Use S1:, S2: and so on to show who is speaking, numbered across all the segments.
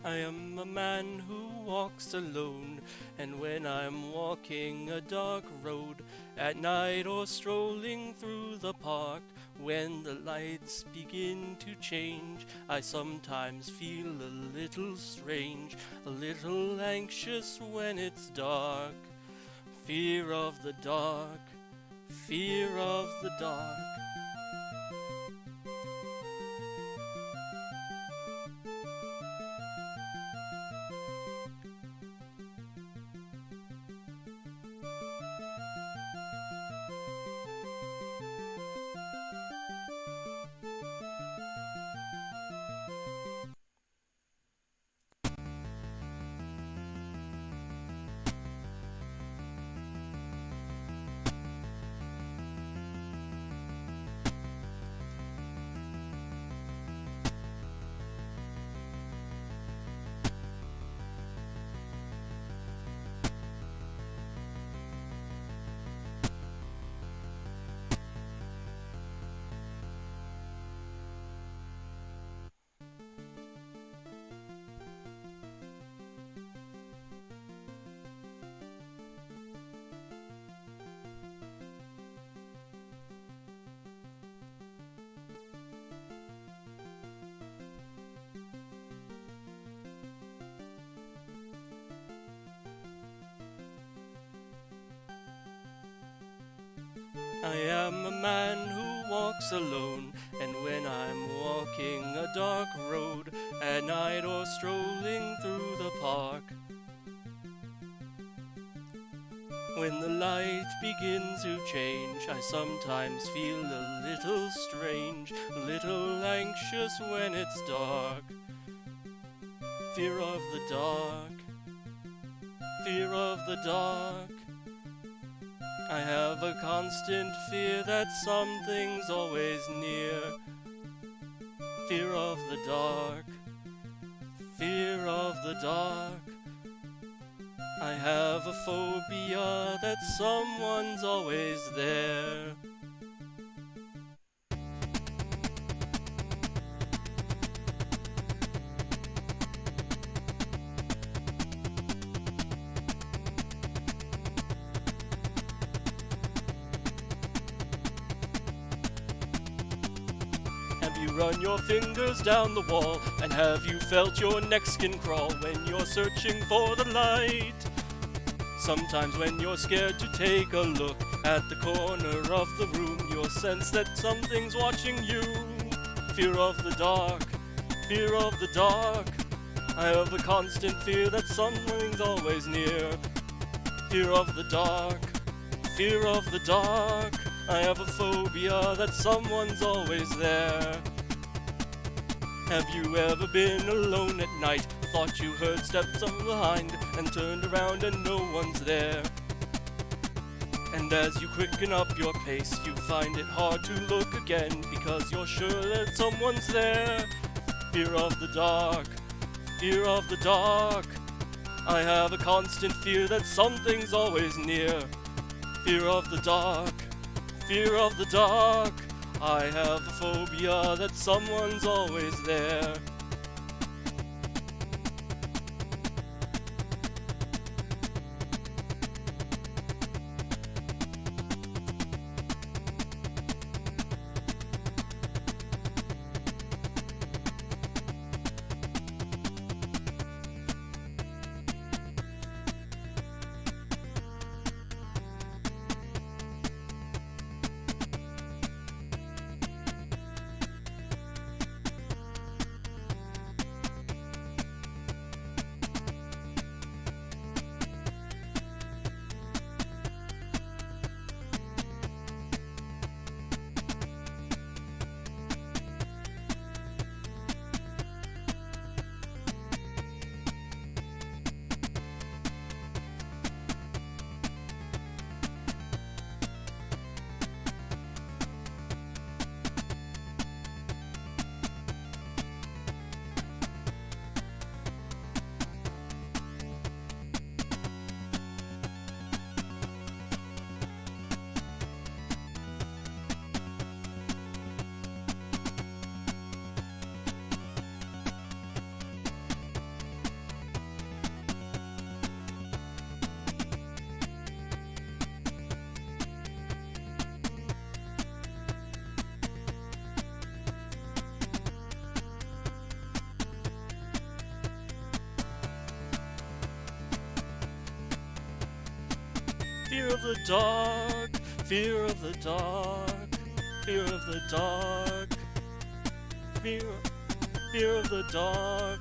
S1: I am a man who walks alone, and when I'm walking a dark road, at night or strolling through the park, when the lights begin to change, I sometimes feel a little strange, a little anxious when it's dark. Fear of the dark, fear of the dark. I am a man who walks alone, and when I'm walking a dark road, at night or strolling through the park, when the light begins to change, I sometimes feel a little strange, a little anxious when it's dark. Fear of the dark, fear of the dark. I have a constant fear that something's always near. Fear of the dark, fear of the dark. I have a phobia that someone's always there. Have you run your fingers down the wall, and have you felt your neck skin crawl when you're searching for the light? Sometimes when you're scared to take a look at the corner of the room, you'll sense that something's watching you. Fear of the dark, fear of the dark. I have a constant fear that something's always near. Fear of the dark, fear of the dark. I have a phobia that someone's always there. Have you ever been alone at night, thought you heard steps from behind, and turned around and no one's there? And as you quicken up your pace, you find it hard to look again, because you're sure that someone's there. Fear of the dark, fear of the dark. I have a constant fear that something's always near. Fear of the dark, fear of the dark. I have a phobia that someone's always there. Fear of the dark, fear of the dark, fear of the dark, fear of the dark,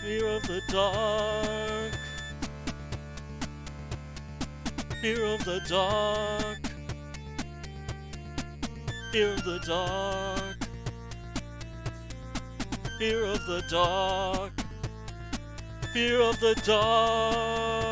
S1: fear of the dark, fear of the dark, fear of the dark, fear of the dark, fear of the dark.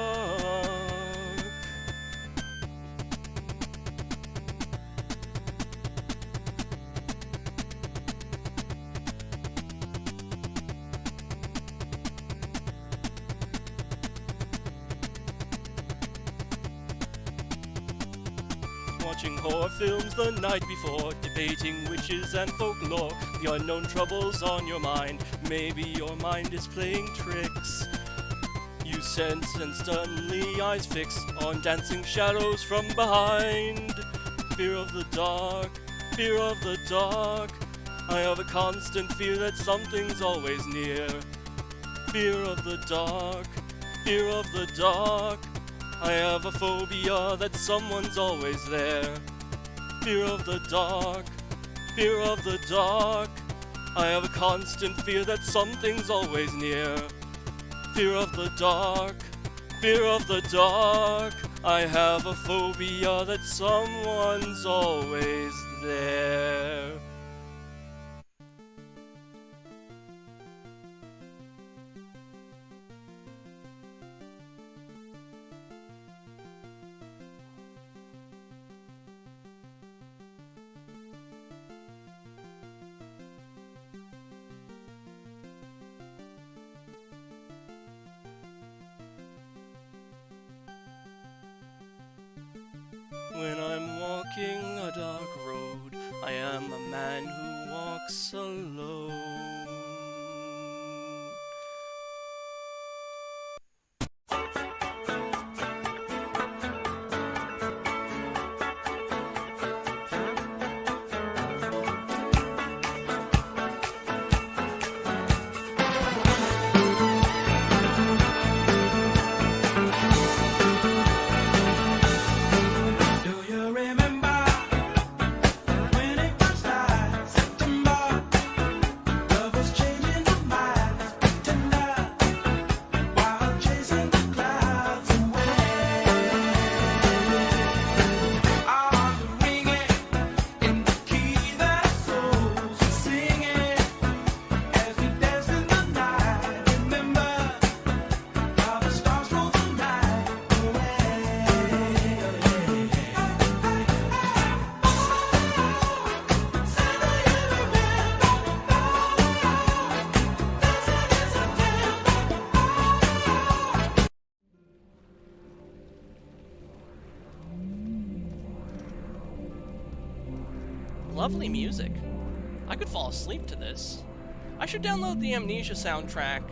S1: Watching horror films the night before, debating witches and folklore, the unknown troubles on your mind, maybe your mind is playing tricks. You sense and sternly eyes fix on dancing shadows from behind. Fear of the dark, fear of the dark, I have a constant fear that something's always near. Fear of the dark, fear of the dark, I have a phobia that someone's always there. Fear of the dark, fear of the dark, I have a constant fear that something's always near. Fear of the dark, fear of the dark, I have a phobia that someone's always there. When I'm walking a dark road, I am a man who walks alone. Lovely music. I could fall asleep to this. I should download the Amnesia soundtrack.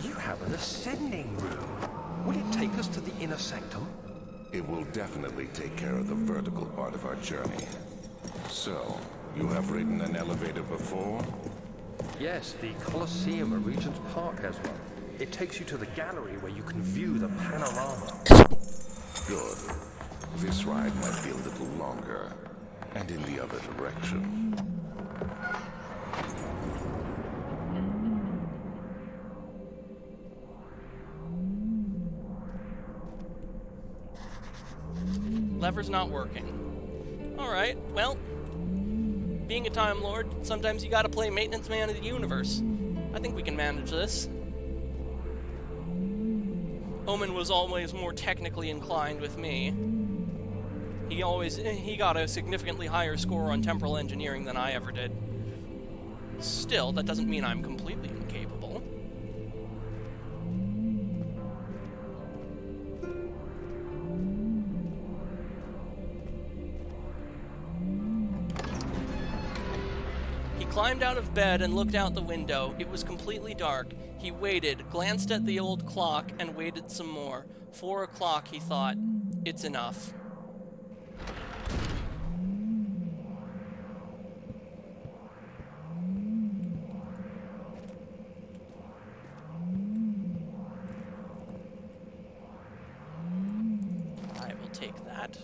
S2: You have an ascending room. Will it take us to the inner sanctum?
S3: It will definitely take care of the vertical part of our journey. So, you have ridden an elevator before?
S2: Yes, the Colosseum at Regent's Park has one. It takes you to the gallery where you can view the panorama.
S3: Good. This ride might be a little longer, and in the other direction.
S1: Lever's not working. Alright, well, being a Time Lord, sometimes you gotta play maintenance man of the universe. I think we can manage this. Omen was always more technically inclined with me. He got a significantly higher score on temporal engineering than I ever did. Still, that doesn't mean I'm completely incapable. He climbed out of bed and looked out the window. It was completely dark. He waited, glanced at the old clock, and waited some more. 4 o'clock, he thought. It's enough. take that.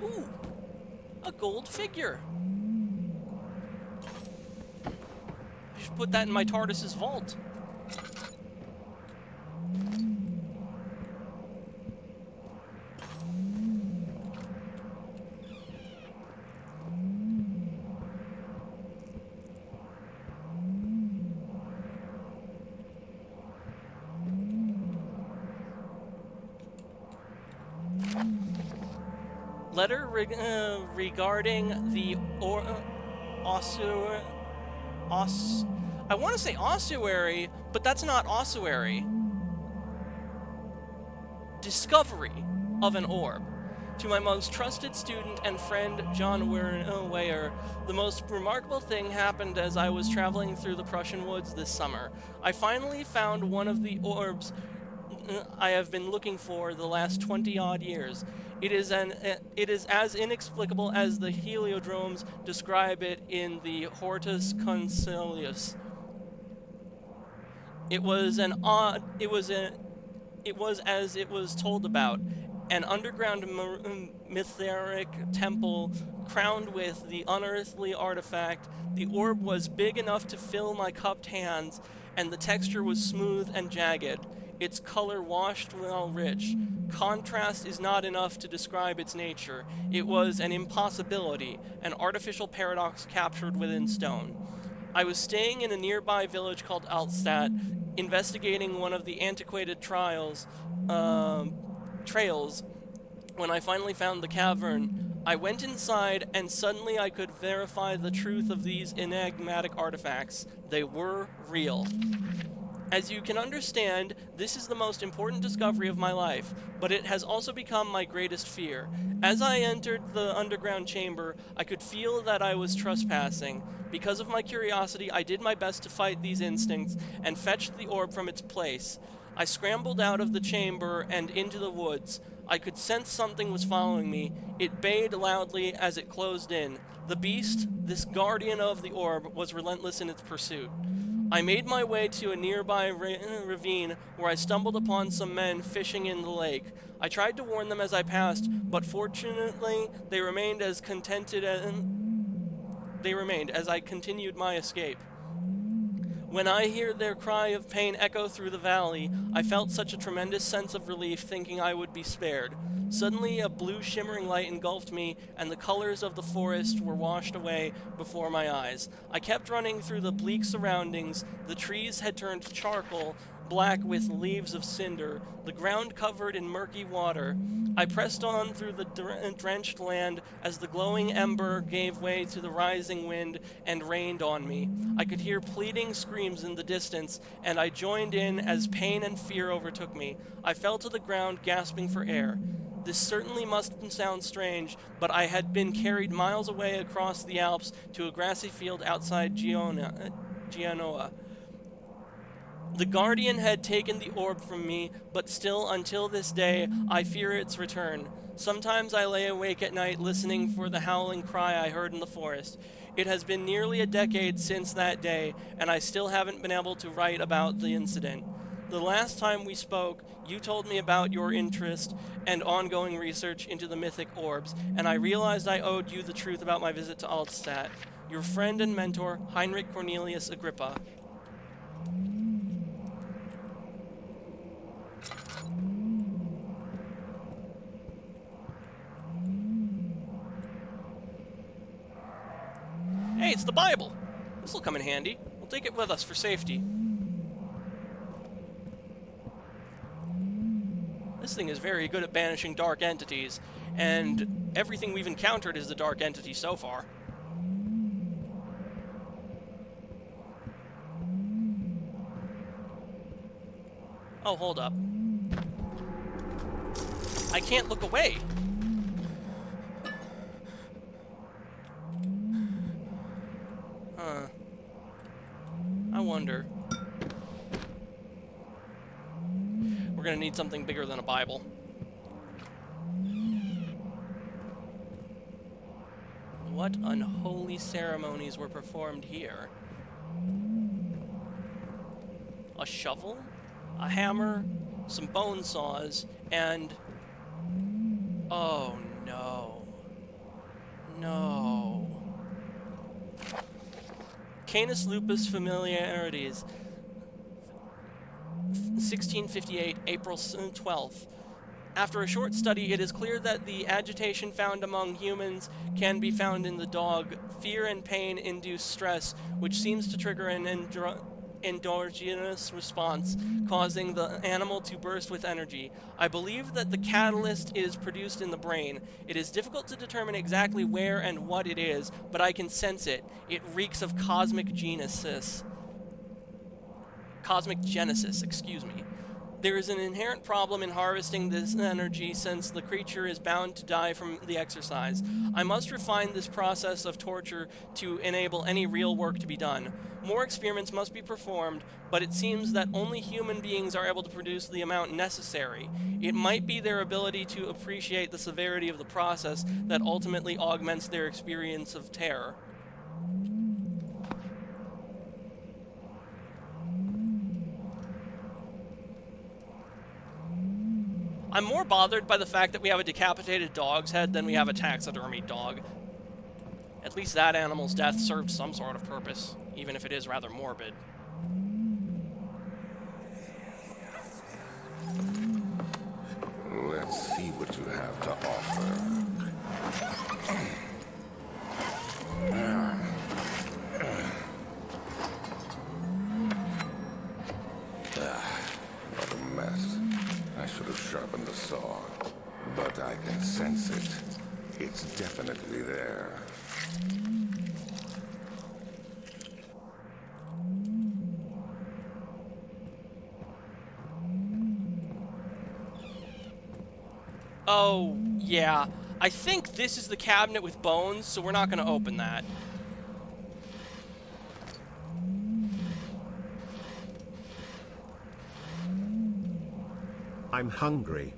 S1: Ooh! A gold figure! I should put that in my TARDIS's vault. Letter regarding the I want to say ossuary, but that's not ossuary. Discovery of an orb. To my most trusted student and friend, John Weyer, the most remarkable thing happened as I was traveling through the Prussian woods this summer. I finally found one of the orbs I have been looking for the last 20-odd years. It is as inexplicable as the heliodromes describe it in the Hortus Consilius. It was as it was told about, an underground mytheric temple crowned with the unearthly artifact. The orb was big enough to fill my cupped hands, and the texture was smooth and jagged. Its color washed while rich. Contrast is not enough to describe its nature. It was an impossibility, an artificial paradox captured within stone. I was staying in a nearby village called Altstadt, investigating one of the antiquated trails, when I finally found the cavern. I went inside, and suddenly I could verify the truth of these enigmatic artifacts. They were real. As you can understand, this is the most important discovery of my life, but it has also become my greatest fear. As I entered the underground chamber, I could feel that I was trespassing. Because of my curiosity, I did my best to fight these instincts and fetched the orb from its place. I scrambled out of the chamber and into the woods. I could sense something was following me. It bayed loudly as it closed in. The beast, this guardian of the orb, was relentless in its pursuit. I made my way to a nearby ravine where I stumbled upon some men fishing in the lake. I tried to warn them as I passed, but fortunately they remained as I continued my escape. When I heard their cry of pain echo through the valley, I felt such a tremendous sense of relief, thinking I would be spared. Suddenly, a blue shimmering light engulfed me, and the colors of the forest were washed away before my eyes. I kept running through the bleak surroundings. The trees had turned charcoal, black with leaves of cinder, the ground covered in murky water. I pressed on through the drenched land as the glowing ember gave way to the rising wind and rained on me. I could hear pleading screams in the distance, and I joined in as pain and fear overtook me. I fell to the ground, gasping for air. This certainly must sound strange, but I had been carried miles away across the Alps to a grassy field outside Genoa. The Guardian had taken the orb from me, but still, until this day, I fear its return. Sometimes I lay awake at night listening for the howling cry I heard in the forest. It has been nearly a decade since that day, and I still haven't been able to write about the incident. The last time we spoke, you told me about your interest and ongoing research into the mythic orbs, and I realized I owed you the truth about my visit to Altstadt. Your friend and mentor, Heinrich Cornelius Agrippa. Hey, it's the Bible! This'll come in handy. We'll take it with us for safety. This thing is very good at banishing dark entities, and everything we've encountered is a dark entity so far. Oh, hold up. I can't look away! Huh. I wonder. We're gonna need something bigger than a Bible. What unholy ceremonies were performed here? A shovel, a hammer, some bone saws, and... oh no. No. Canis Lupus Familiarities, 1658, April 12th. After a short study, it is clear that the agitation found among humans can be found in the dog. Fear and pain induce stress, which seems to trigger an endogenous response, causing the animal to burst with energy. I believe that the catalyst is produced in the brain. It is difficult to determine exactly where and what it is, but I can sense it. It reeks of cosmic genesis. Cosmic genesis, excuse me. There is an inherent problem in harvesting this energy since the creature is bound to die from the exercise. I must refine this process of torture to enable any real work to be done. More experiments must be performed, but it seems that only human beings are able to produce the amount necessary. It might be their ability to appreciate the severity of the process that ultimately augments their experience of terror. I'm more bothered by the fact that we have a decapitated dog's head than we have a taxidermy dog. At least that animal's death served some sort of purpose, even if it is rather morbid.
S3: Let's see what you have to offer. What a mess. I should have sharpened the saw, but I can sense it. It's definitely there.
S1: Oh, yeah. I think this is the cabinet with bones, so we're not going to open that.
S4: I'm hungry.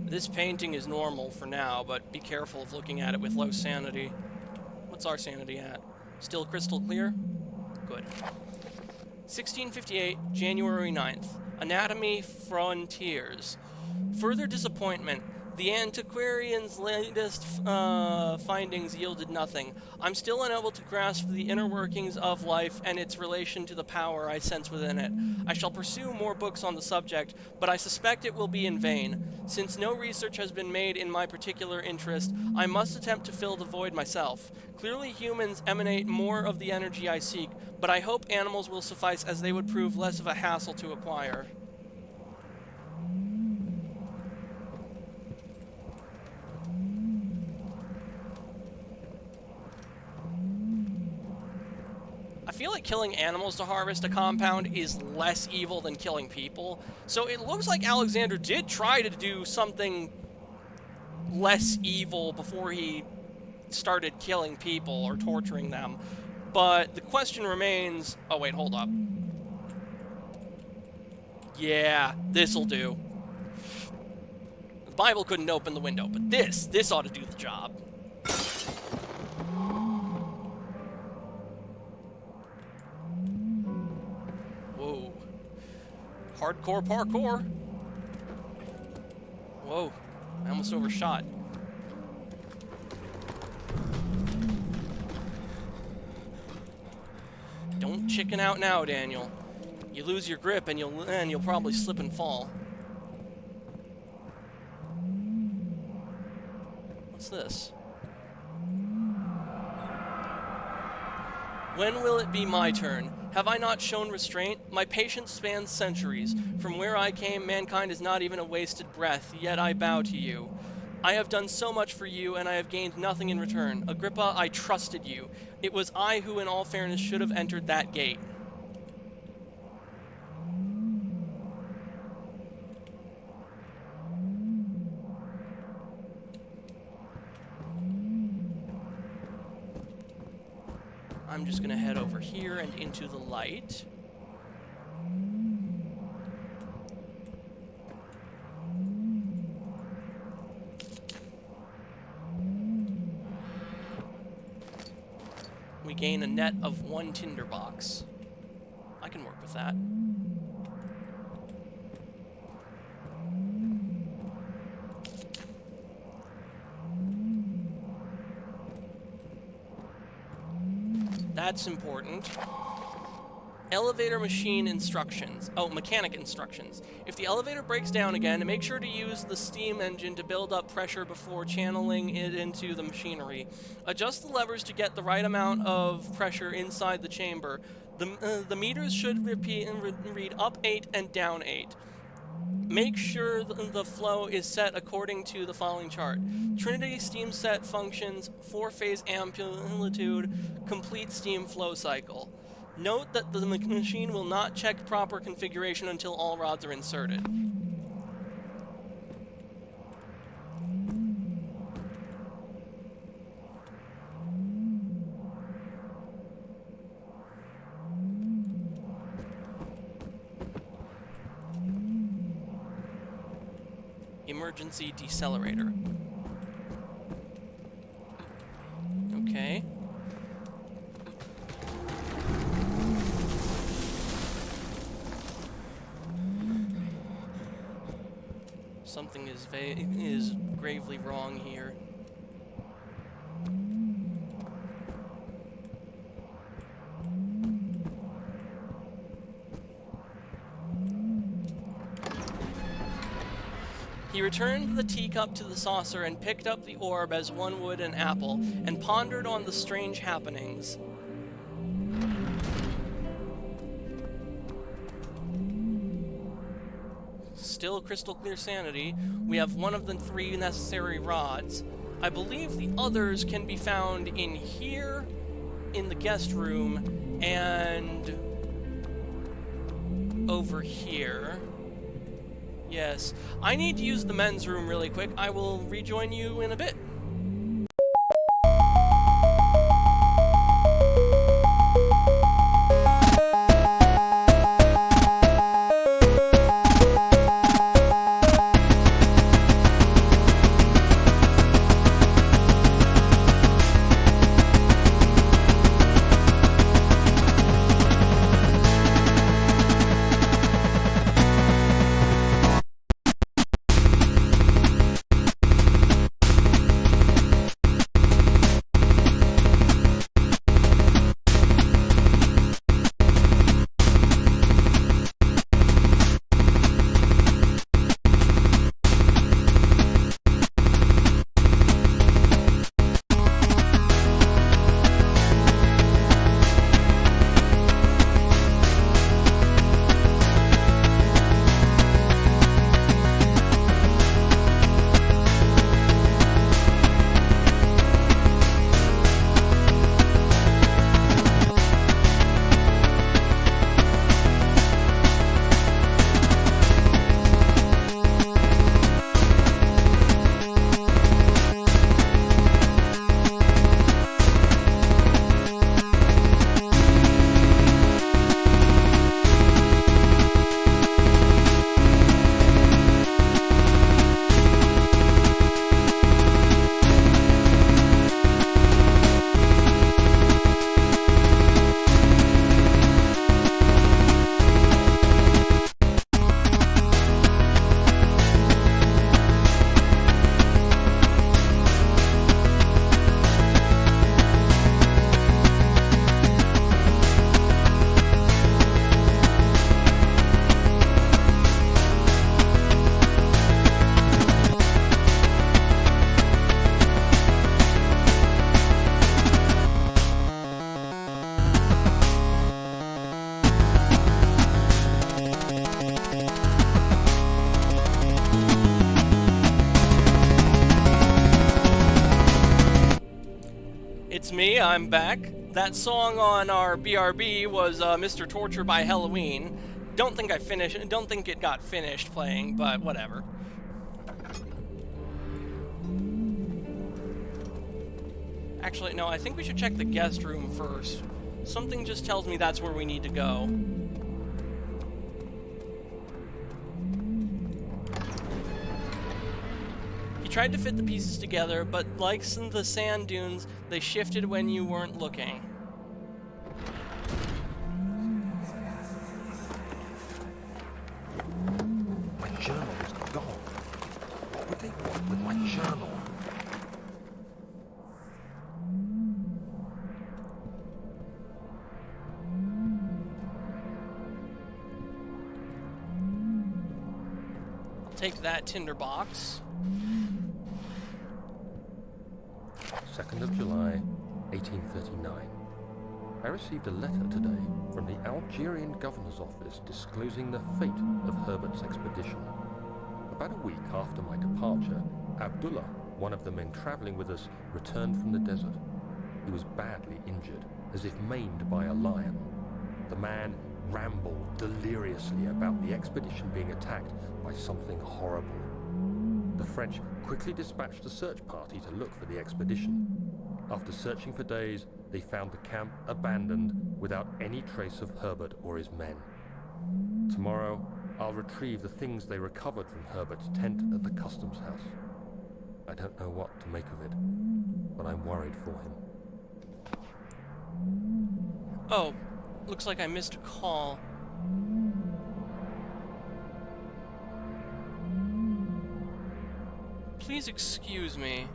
S1: This painting is normal for now, but be careful of looking at it with low sanity. What's our sanity at? Still crystal clear? Good. 1658, January 9th. Anatomy Frontiers. Further disappointment. The antiquarian's latest findings yielded nothing. I'm still unable to grasp the inner workings of life and its relation to the power I sense within it. I shall pursue more books on the subject, but I suspect it will be in vain. Since no research has been made in my particular interest, I must attempt to fill the void myself. Clearly humans emanate more of the energy I seek, but I hope animals will suffice as they would prove less of a hassle to acquire. I feel like killing animals to harvest a compound is less evil than killing people. So it looks like Alexander did try to do something less evil before he started killing people or torturing them. But the question remains... oh, wait, hold up. Yeah, this'll do. The Bible couldn't open the window, but this ought to do the job. Whoa. Hardcore parkour. Whoa. I almost overshot. Don't chicken out now, Daniel. You lose your grip and you'll probably slip and fall. What's this? When will it be my turn? Have I not shown restraint? My patience spans centuries. From where I came, mankind is not even a wasted breath, yet I bow to you. I have done so much for you, and I have gained nothing in return. Agrippa, I trusted you. It was I who, in all fairness, should have entered that gate. I'm just going to head over here and into the light. gain a net of 1 tinderbox. I can work with that. That's important. Elevator machine instructions. Oh, mechanic instructions. If the elevator breaks down again, make sure to use the steam engine to build up pressure before channeling it into the machinery. Adjust the levers to get the right amount of pressure inside the chamber. The meters should read up 8 and down 8. Make sure the flow is set according to the following chart. Trinity steam set functions, 4-phase amplitude, complete steam flow cycle. Note that the machine will not check proper configuration until all rods are inserted. Emergency decelerator. Okay. Something is gravely wrong here. He returned the teacup to the saucer and picked up the orb as one would an apple, and pondered on the strange happenings. Still crystal clear sanity. We have one of the 3 necessary rods. I believe the others can be found in here, in the guest room, and over here. Yes. I need to use the men's room really quick. I will rejoin you in a bit. It's me, I'm back. That song on our BRB was Mr. Torture by Halloween. Don't think it got finished playing, but whatever. Actually, no, I think we should check the guest room first. Something just tells me that's where we need to go. He tried to fit the pieces together, but like the sand dunes, they shifted when you weren't looking. take that tinderbox.
S2: 2nd of July, 1839. I received a letter today from the Algerian governor's office disclosing the fate of Herbert's expedition. About a week after my departure, Abdullah, one of the men traveling with us, returned from the desert. He was badly injured, as if maimed by a lion. The man rambled deliriously about the expedition being attacked by something horrible. The French quickly dispatched a search party to look for the expedition. After searching for days, they found the camp abandoned without any trace of Herbert or his men. Tomorrow, I'll retrieve the things they recovered from Herbert's tent at the customs house. I don't know what to make of it, but I'm worried for him.
S1: Oh, looks like I missed a call. Please excuse me.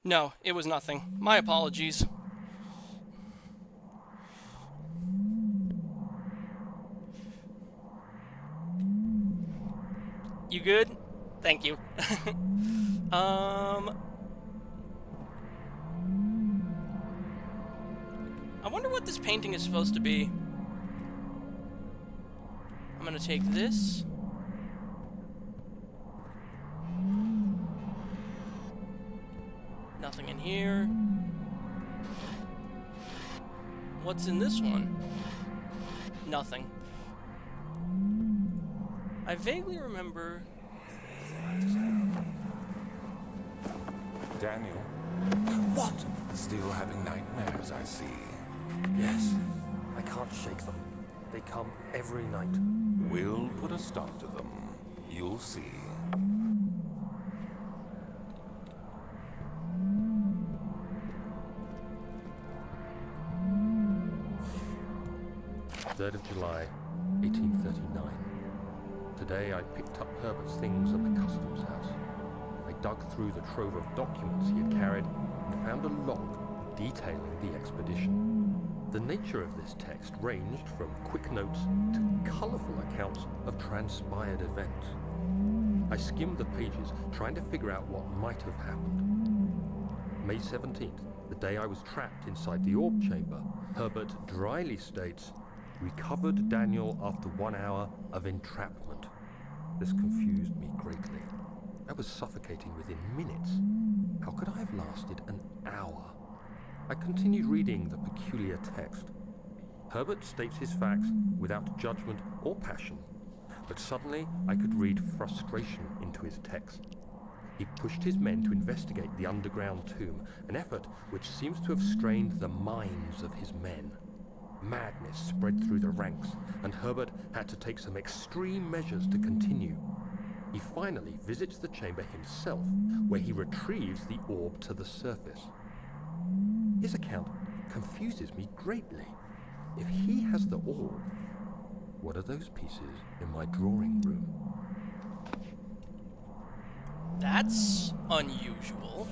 S1: No, it was nothing. My apologies. You good? Thank you. I wonder what this painting is supposed to be. I'm gonna take this. Nothing in here. What's in this one? Nothing. I vaguely remember...
S3: Daniel? What? Still having nightmares, I see.
S2: Yes, I can't shake them. They come every night.
S3: We'll put a stop to them. You'll see.
S2: 3rd of July, 1839. Today I picked up Herbert's things at the customs house. I dug through the trove of documents he had carried and found a log detailing the expedition. The nature of this text ranged from quick notes to colourful accounts of transpired events. I skimmed the pages, trying to figure out what might have happened. May 17th, the day I was trapped inside the orb chamber, Herbert dryly states, "Recovered Daniel after 1 hour of entrapment." This confused me greatly. I was suffocating within minutes. How could I have lasted an hour? I continued reading the peculiar text. Herbert states his facts without judgment or passion, but suddenly I could read frustration into his text. He pushed his men to investigate the underground tomb, an effort which seems to have strained the minds of his men. Madness spread through the ranks, and Herbert had to take some extreme measures to continue. He finally visits the chamber himself, where he retrieves the orb to the surface. His account confuses me greatly. If he has the orb, what are those pieces in my drawing room?
S1: That's unusual.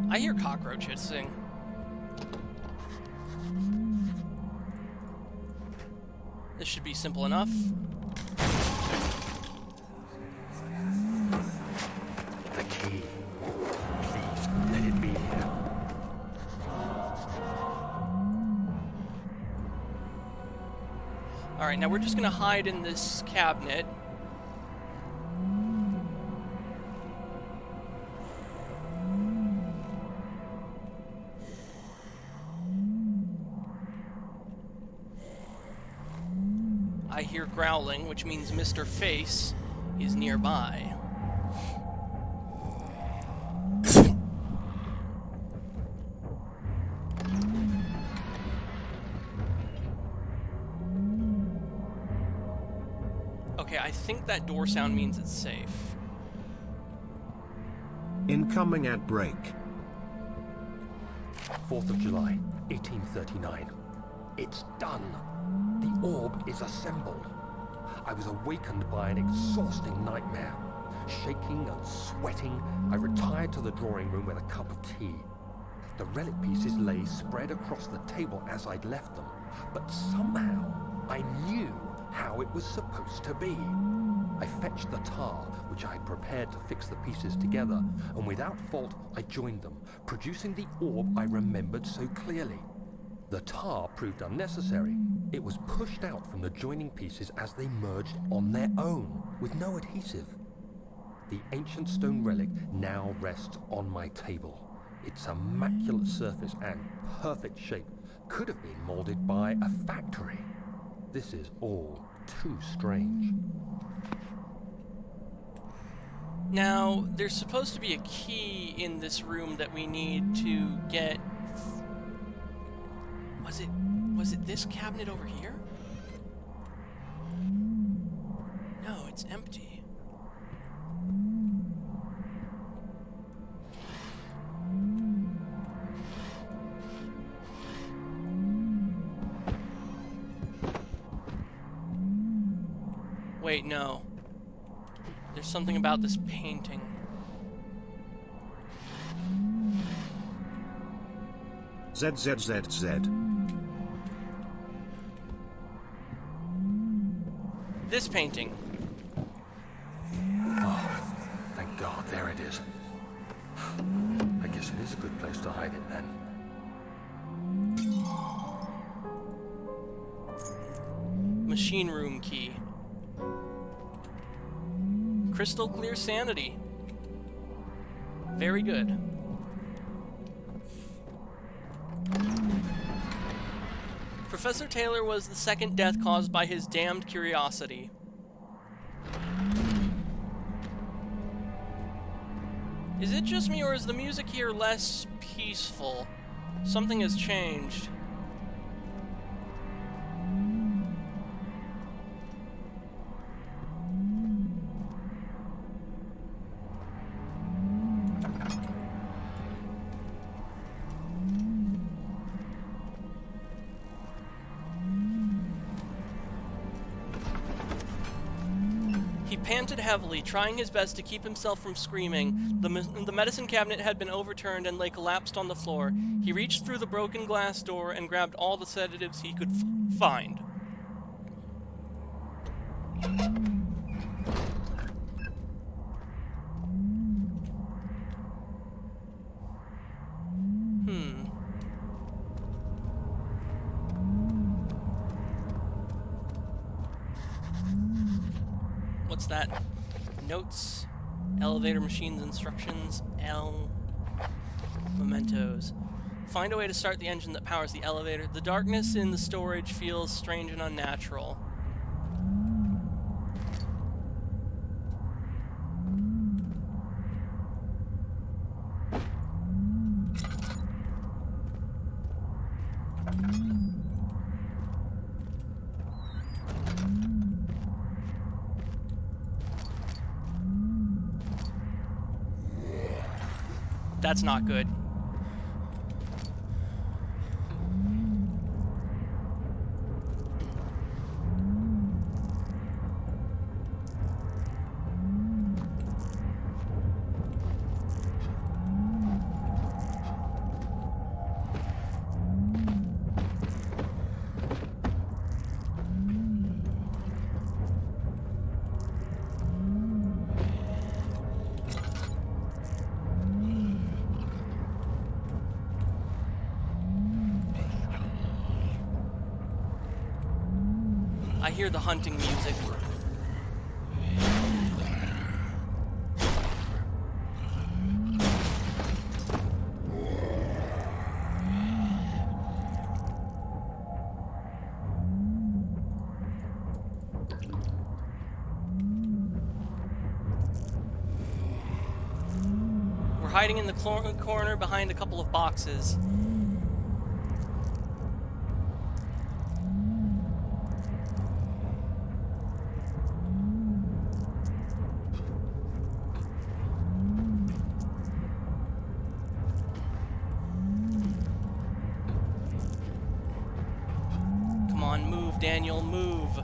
S1: I hear cockroaches sing. This should be simple enough.
S2: The key. Please, let it be here.
S1: Alright, now we're just gonna hide in this cabinet. I hear growling, which means Mr. Face is nearby. Okay, I think that door sound means it's safe.
S4: Incoming at break.
S2: 4th of July, 1839. It's done. The orb is assembled. I was awakened by an exhausting nightmare. Shaking and sweating, I retired to the drawing room with a cup of tea. The relic pieces lay spread across the table as I'd left them, but somehow I knew how it was supposed to be. I fetched the tar, which I had prepared to fix the pieces together, and without fault I joined them, producing the orb I remembered so clearly. The tar proved unnecessary. It was pushed out from the joining pieces as they merged on their own, with no adhesive. The ancient stone relic now rests on my table. Its immaculate surface and perfect shape could have been molded by a factory. This is all too strange.
S1: Now, there's supposed to be a key in this room that we need to get... Was it this cabinet over here? No, it's empty. Wait, no. There's something about this painting.
S4: ZZZZ.
S1: This painting.
S2: Oh, thank God, there it is. I guess it is a good place to hide it then.
S1: Machine room key. Crystal clear sanity. Very good. Professor Taylor was the second death caused by his damned curiosity. Is it just me, or is the music here less peaceful? Something has changed. He panted heavily, trying his best to keep himself from screaming. The medicine cabinet had been overturned and lay collapsed on the floor. He reached through the broken glass door and grabbed all the sedatives he could find. What's that? Notes, elevator machines instructions, L, mementos. Find a way to start the engine that powers the elevator. The darkness in the storage feels strange and unnatural. That's not good. I hear the hunting music. We're hiding in the corner behind a couple of boxes. on, move, Daniel, move.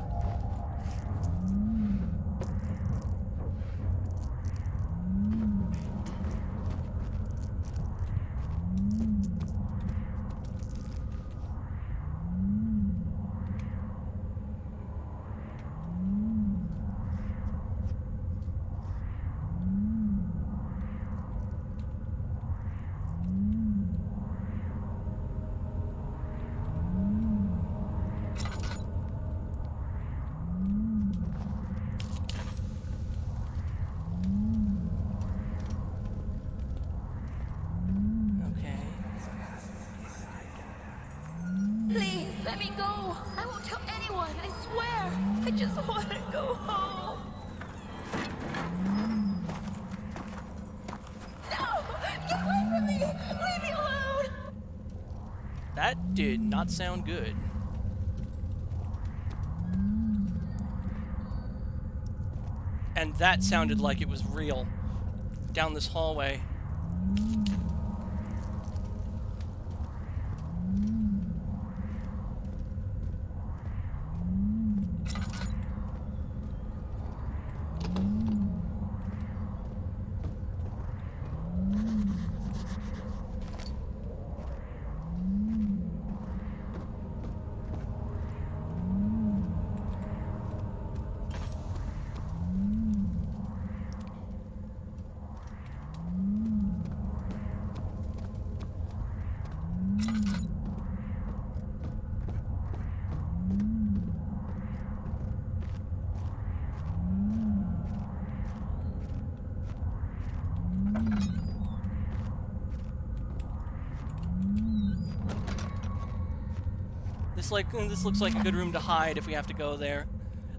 S5: Please, let me go. I won't tell anyone, I swear. I just want to go home. No! Get away from me! Leave me alone!
S1: That did not sound good. And that sounded like it was real. Down this hallway. This looks like a good room to hide if we have to go there.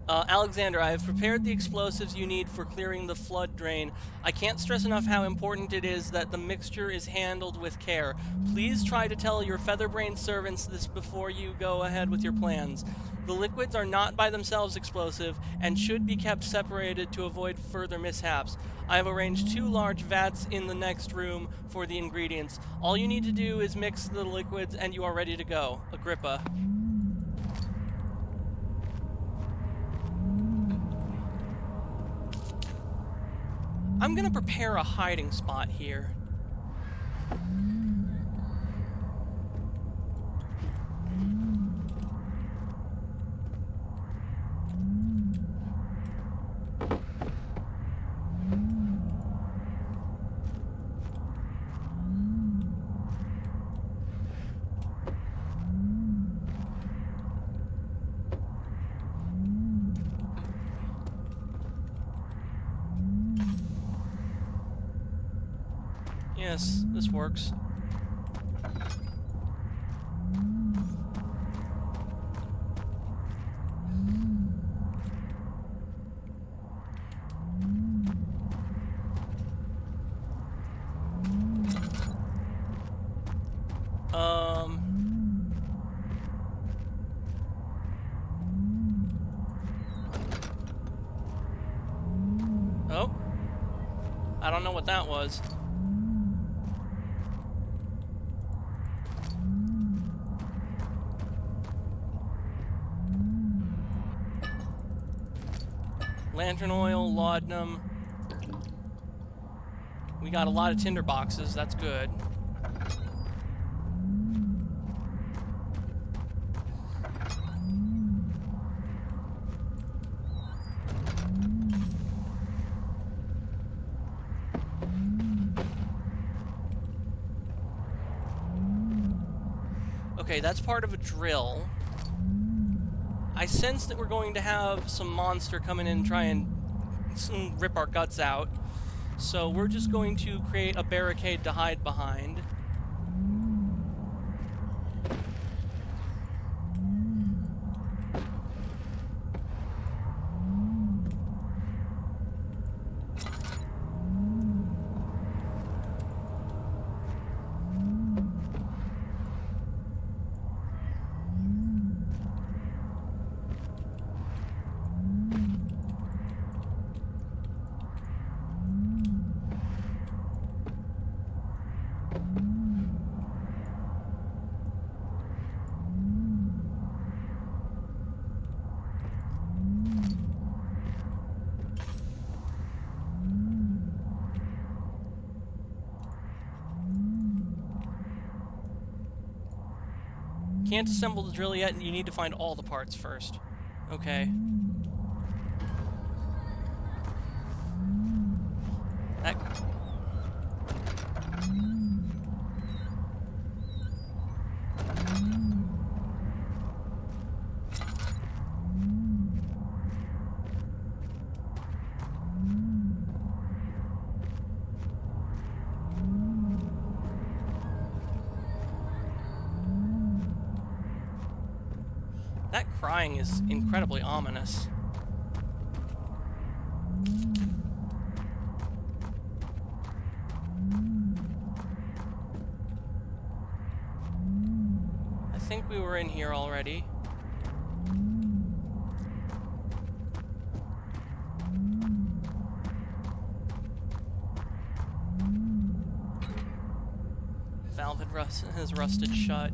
S1: Alexander, I have prepared the explosives you need for clearing the flood drain. I can't stress enough how important it is that the mixture is handled with care. Please try to tell your featherbrain servants this before you go ahead with your plans. The liquids are not by themselves explosive and should be kept separated to avoid further mishaps. I have arranged 2 large vats in the next room for the ingredients. All you need to do is mix the liquids and you are ready to go. Agrippa. I'm gonna prepare a hiding spot here. Yes, this works. Oh. I don't know what that was. Lantern oil, laudanum. We got a lot of tinder boxes, that's good. Okay, that's part of a drill. I sense that we're going to have some monster come in and try and rip our guts out. So we're just going to create a barricade to hide behind. Can't assemble the drill yet, and you need to find all the parts first. Okay. That... That crying is incredibly ominous. I think we were in here already. Valve has rusted shut.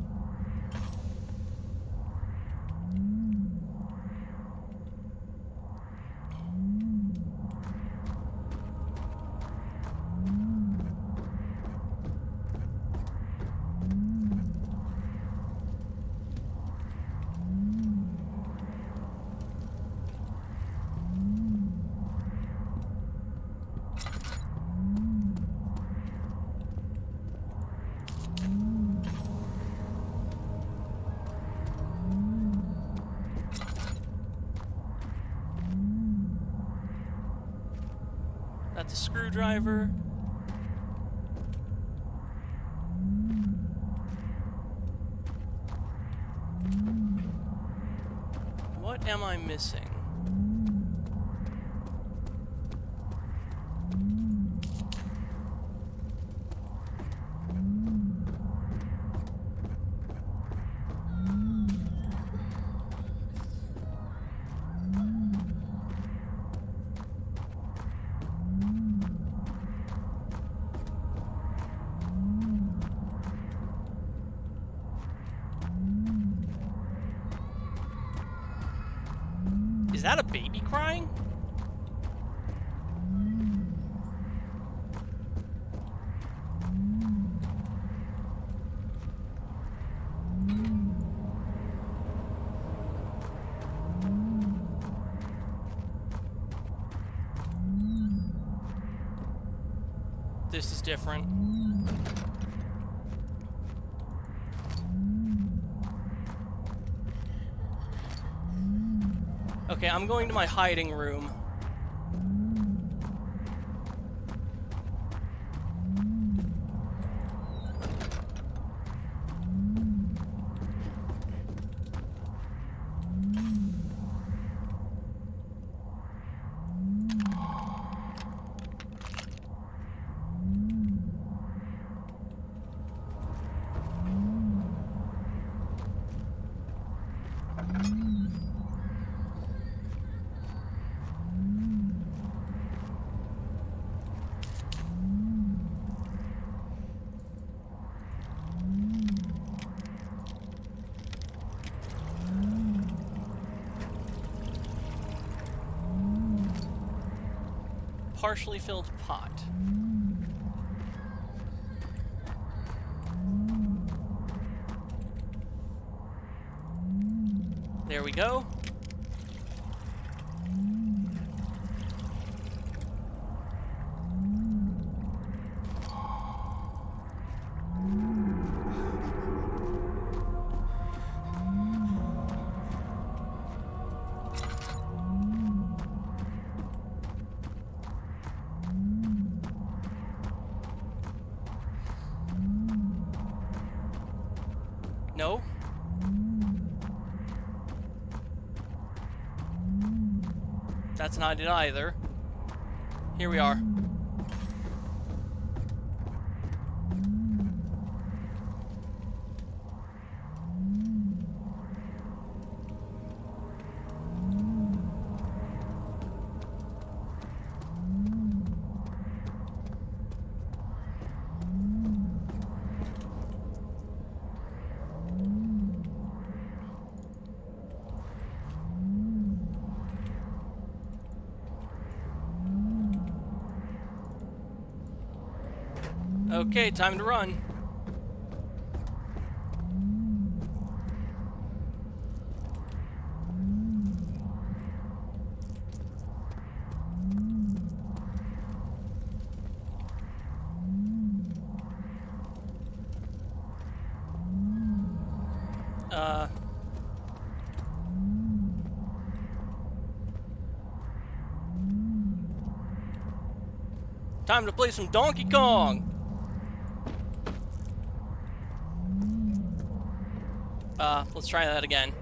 S1: That's a screwdriver. What am I missing? Is that a baby crying? This is different. Okay, I'm going to my hiding room. Partially filled pot. There we go. No. That's not it either. Here we are. Okay, time to run. Time to play some Donkey Kong! Let's try that again.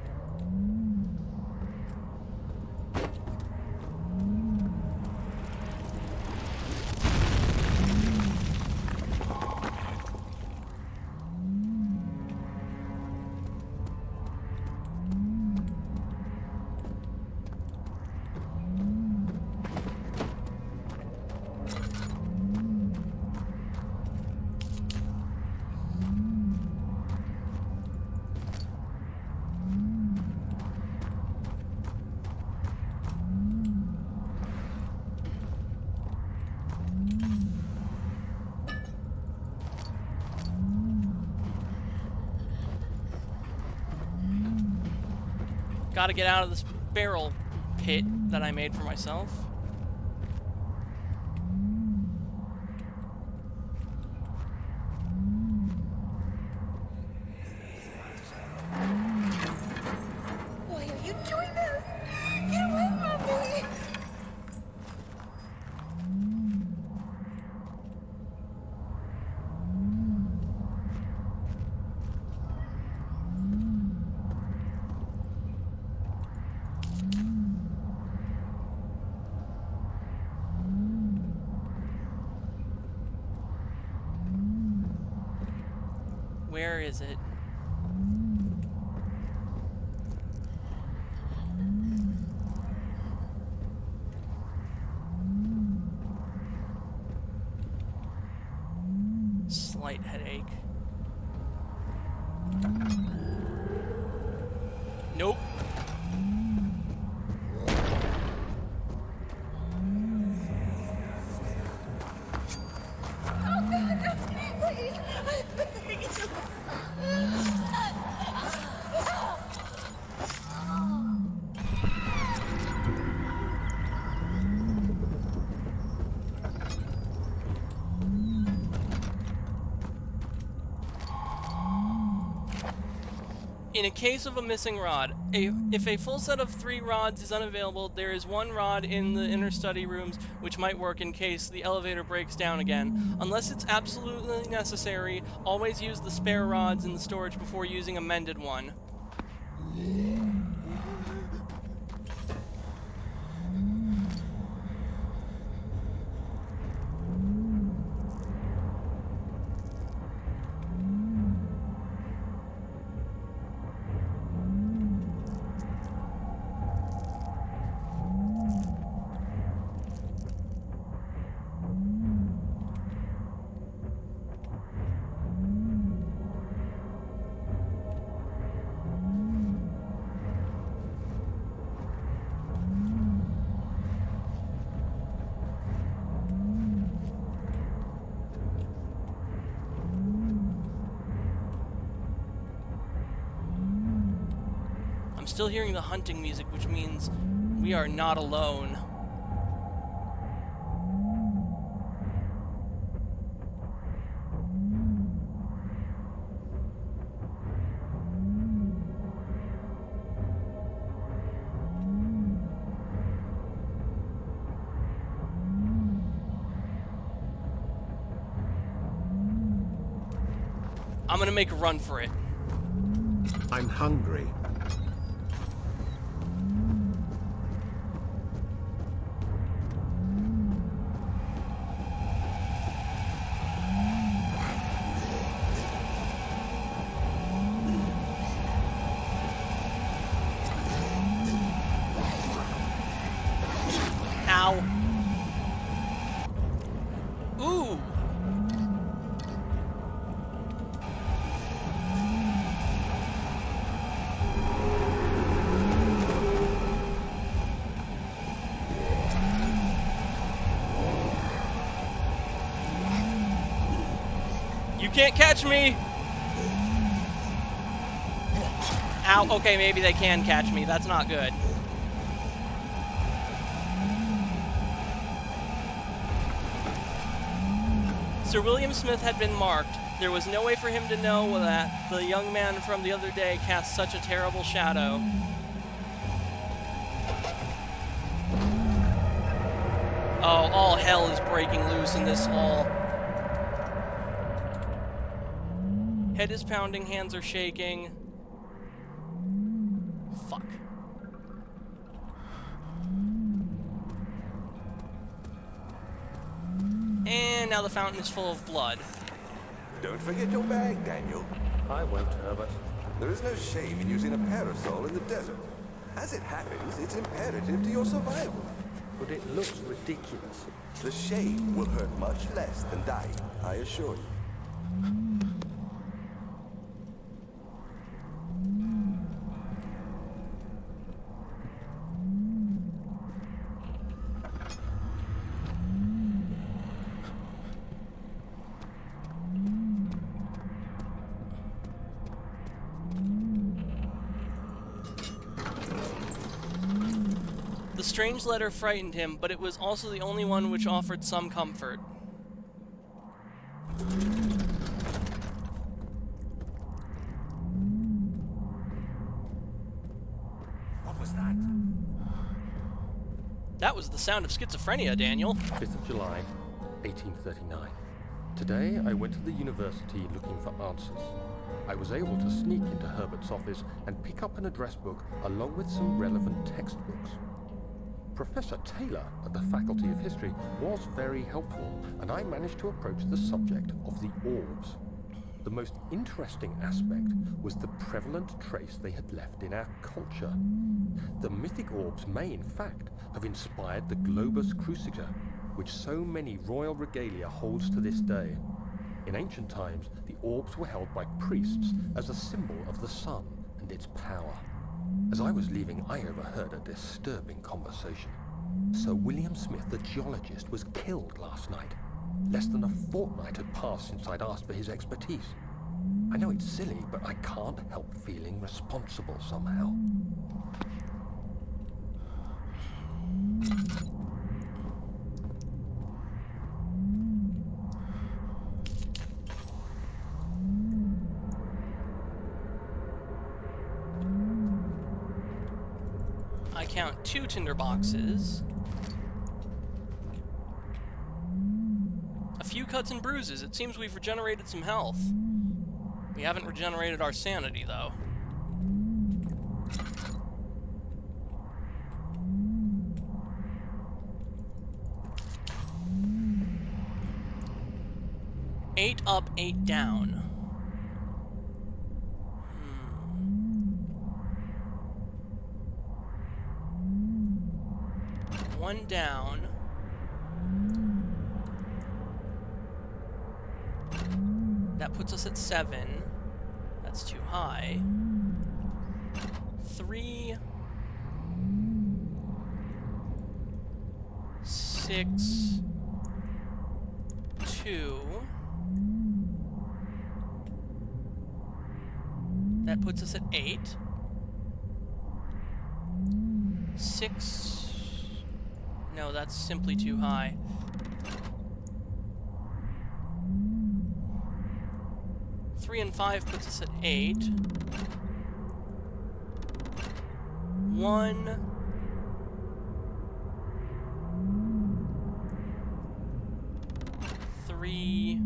S1: Gotta get out of this barrel pit that I made for myself.
S5: Why are you doing this? Get away from me!
S1: Where is it? Slight headache. Nope. In a case of a missing rod, if a full set of 3 rods is unavailable, there is 1 rod in the inner study rooms which might work in case the elevator breaks down again. Unless it's absolutely necessary, always use the spare rods in the storage before using a mended one. Still hearing the hunting music, which means we are not alone. I'm gonna make a run for it.
S4: I'm hungry.
S1: Ow. Ooh. You can't catch me. Ow. Okay, maybe they can catch me. That's not good. Sir William Smith had been marked. There was no way for him to know that the young man from the other day cast such a terrible shadow. Oh, all hell is breaking loose in this hall. Head is pounding, hands are shaking. Fuck. And now the fountain is full of blood.
S6: Don't forget your bag, Daniel.
S2: I won't, Herbert.
S6: There is no shame in using a parasol in the desert. As it happens, it's imperative to your survival.
S2: But it looks ridiculous.
S6: The shame will hurt much less than dying, I assure you.
S1: The strange letter frightened him, but it was also the only one which offered some comfort.
S2: What was that?
S1: That was the sound of schizophrenia, Daniel.
S2: 5th of July, 1839. Today, I went to the university looking for answers. I was able to sneak into Herbert's office and pick up an address book along with some relevant textbooks. Professor Taylor at the Faculty of History was very helpful, and I managed to approach the subject of the orbs. The most interesting aspect was the prevalent trace they had left in our culture. The mythic orbs may, in fact, have inspired the globus cruciger, which so many royal regalia holds to this day. In ancient times, the orbs were held by priests as a symbol of the sun and its power. As I was leaving, I overheard a disturbing conversation. Sir William Smith, the geologist, was killed last night. Less than a fortnight had passed since I'd asked for his expertise. I know it's silly, but I can't help feeling responsible somehow.
S1: I count 2 tinder boxes. A few cuts and bruises. It seems we've regenerated some health. We haven't regenerated our sanity, though. Eight up, 8 down. One down. That puts us at 7. That's too high. 3. 6. 2. That puts us at 8. 6. No, that's simply too high. Three and 5 puts us at 8. 1. 3.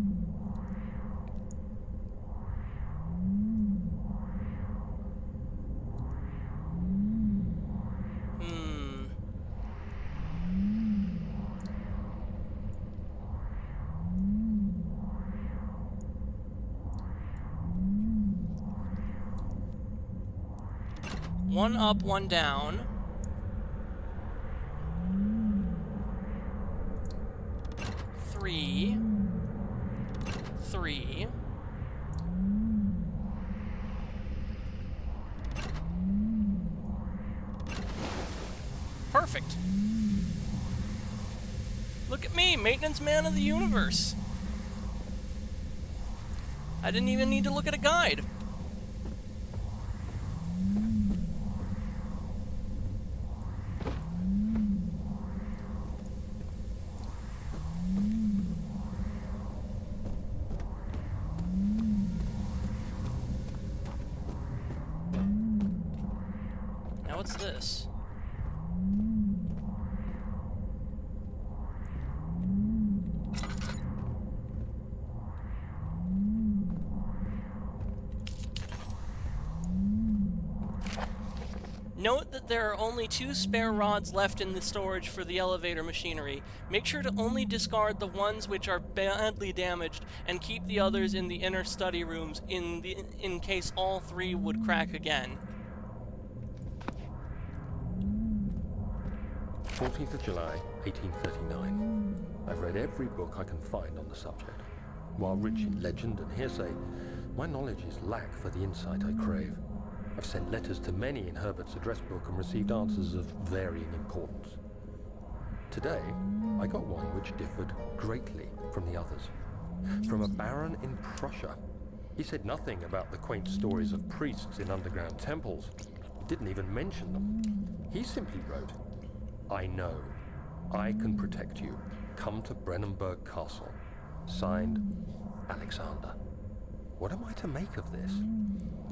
S1: 1 up, 1 down. 3. 3. Perfect. Look at me, maintenance man of the universe. I didn't even need to look at a guide. what's this? Note that there are only 2 spare rods left in the storage for the elevator machinery. Make sure to only discard the ones which are badly damaged and keep the others in the inner study rooms in case all 3 would crack again.
S2: 14th of July, 1839. I've read every book I can find on the subject. While rich in legend and hearsay, my knowledge is lack for the insight I crave. I've sent letters to many in Herbert's address book and received answers of varying importance. Today, I got one which differed greatly from the others. From a baron in Prussia. He said nothing about the quaint stories of priests in underground temples. He didn't even mention them. He simply wrote, "I know. I can protect you. Come to Brennenburg Castle. Signed, Alexander." What am I to make of this?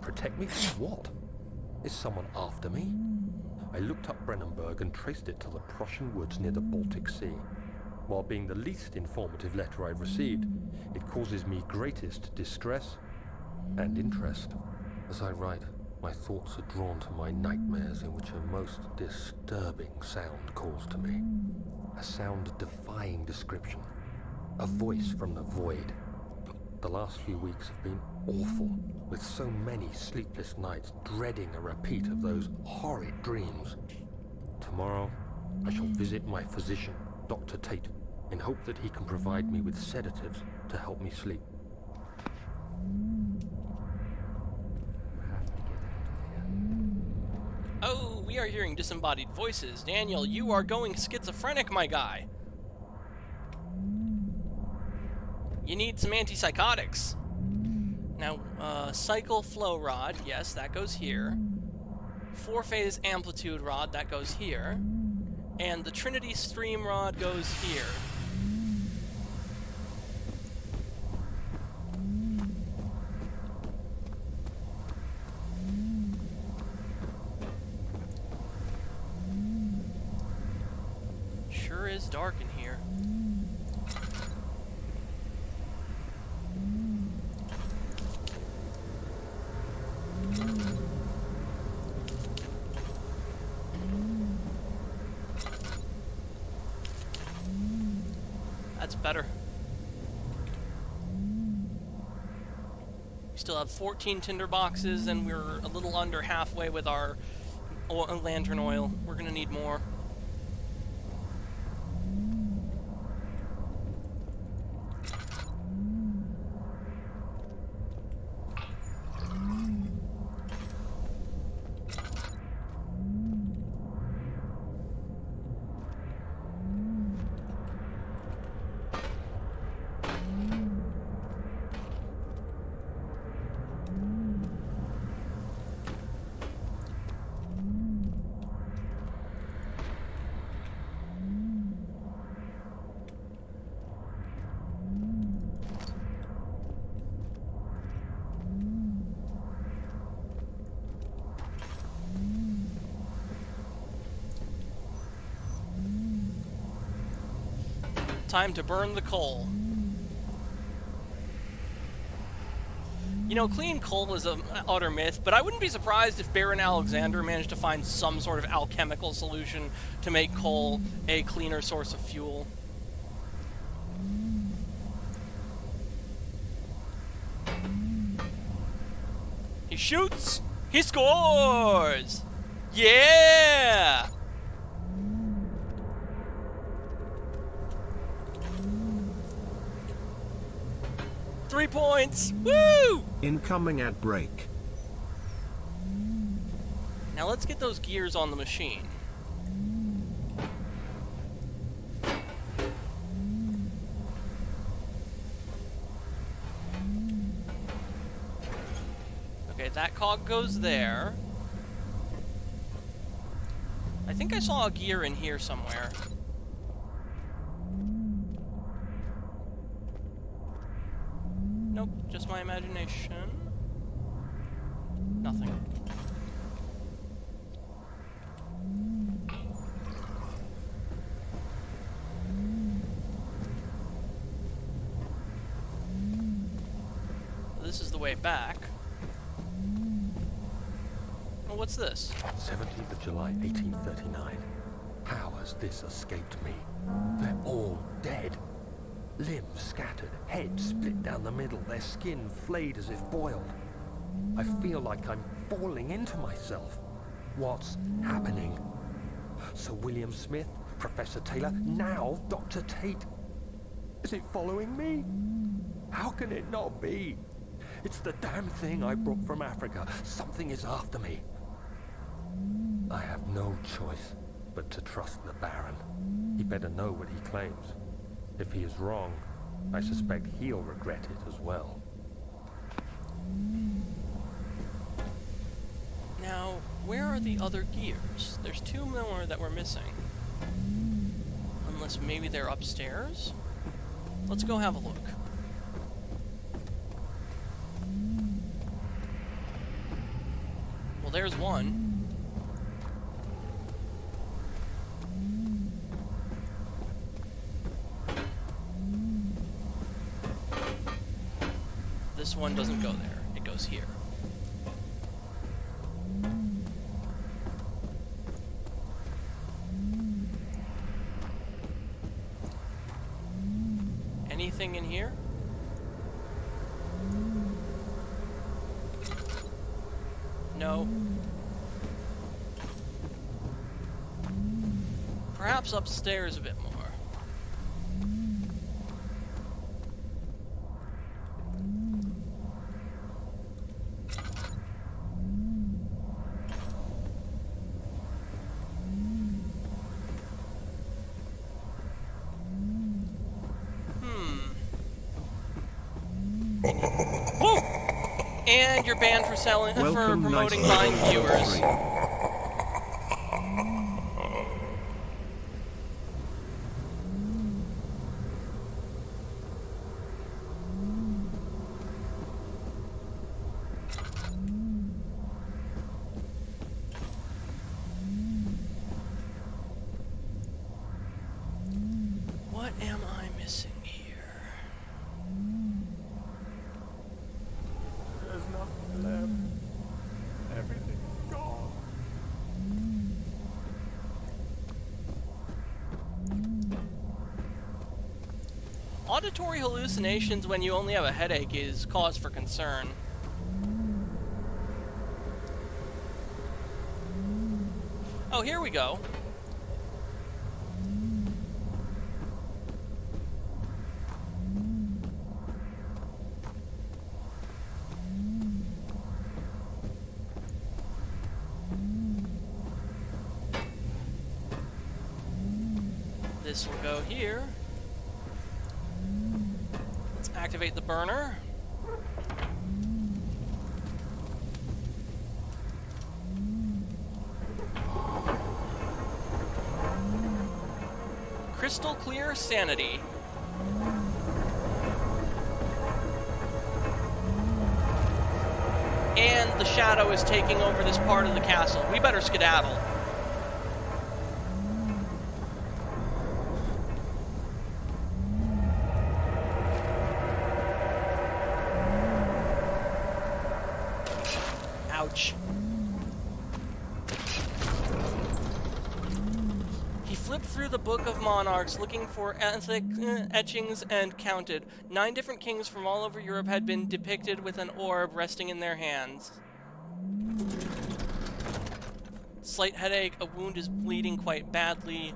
S2: Protect me from what? Is someone after me? I looked up Brennenburg and traced it to the Prussian woods near the Baltic Sea. While being the least informative letter I've received, it causes me greatest distress and interest. As I write, my thoughts are drawn to my nightmares in which a most disturbing sound calls to me. A sound defying description. A voice from the void. The last few weeks have been awful, with so many sleepless nights dreading a repeat of those horrid dreams. Tomorrow, I shall visit my physician, Dr. Tate, in hope that he can provide me with sedatives to help me sleep.
S1: Oh, we are hearing disembodied voices. Daniel, you are going schizophrenic, my guy. You need some antipsychotics. Now, cycle flow rod, yes, that goes here. 4-phase amplitude rod, that goes here. And the Trinity stream rod goes here. Sure is dark in here. That's better. We still have 14 tinder boxes, and we're a little under halfway with our lantern oil. We're gonna need more. Time to burn the coal. You know, clean coal is an utter myth, but I wouldn't be surprised if Baron Alexander managed to find some sort of alchemical solution to make coal a cleaner source of fuel. He shoots! He scores! Yeah! Three points! Woo!
S4: Incoming at break.
S1: Now let's get those gears on the machine. Okay, that cog goes there. I think I saw a gear in here somewhere. Nope, just my imagination. Nothing. way back. Oh, what's this?
S2: 17th of July, 1839. How has this escaped me? They're all dead. Limbs scattered, heads split down the middle, their skin flayed as if boiled. I feel like I'm falling into myself. What's happening? Sir William Smith, Professor Taylor, now Dr. Tate. Is it following me? How can it not be? It's the damn thing I brought from Africa. Something is after me. I have no choice but to trust the Baron. He better know what he claims. If he is wrong, I suspect he'll regret it as well.
S1: Now, where are the other gears? There's 2 more that we're missing. Unless maybe they're upstairs? Let's go have a look. Well, there's one. This one doesn't go there. It goes here. Anything in here? No. Perhaps upstairs a bit more. And you're banned for promoting blind viewers. What am I missing here?
S2: There's nothing left. Everything's gone.
S1: Auditory hallucinations when you only have a headache is cause for concern. Oh, here we go. This will go here. Let's activate the burner. Crystal clear sanity. And the shadow is taking over this part of the castle. We better skedaddle. Ouch. He flipped through the Book of Monarchs looking for etchings and counted. 9 different kings from all over Europe had been depicted with an orb resting in their hands. Slight headache, a wound is bleeding quite badly.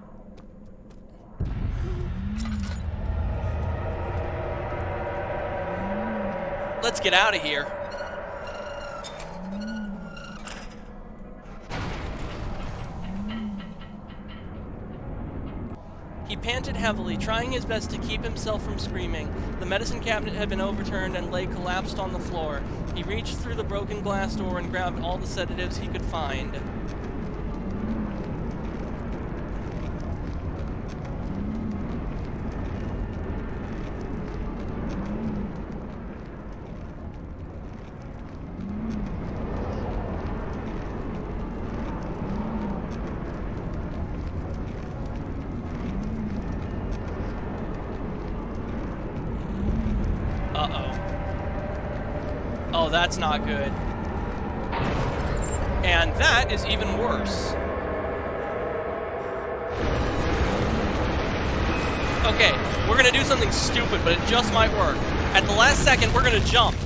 S1: Let's get out of here. He panted heavily, trying his best to keep himself from screaming. The medicine cabinet had been overturned and lay collapsed on the floor. He reached through the broken glass door and grabbed all the sedatives he could find. that's not good. And that is even worse. Okay, we're gonna do something stupid, but it just might work. At the last second, we're gonna jump.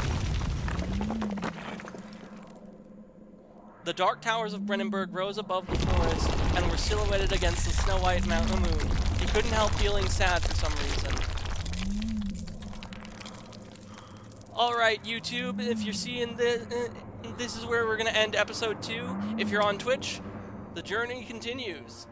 S1: The dark towers of Brennenburg rose above the forest and were silhouetted against the snow-white mountain moon. He couldn't help feeling sad for some reason. Alright, YouTube, if you're seeing this, this is where we're gonna end episode 2. If you're on Twitch, the journey continues.